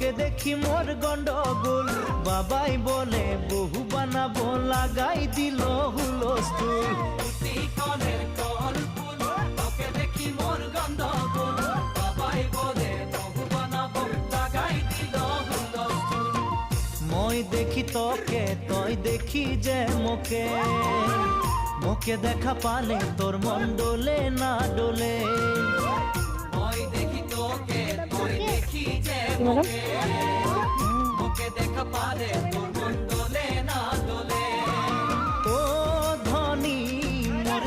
তোকে দেখি মোর গন্ডগোল, বাবাই বলে বহু বানাবো, লাগাই দিল হুলস্থুল। তোকে দেখি মোর গন্ডগোল, বাবাই বলে বহু বানাবো, লাগাই দিল হুলস্থুল। মই দেখি তোকে, তই দেখি যে মোকে, মোকে দেখা পালে তোর মন ডোলে না ডোলে। মই দেখি তোকে, তই দেখি যে মোকে, মোকে দেখা পালে তোর মন ডোলে না ডোলে। ও ধনী মোর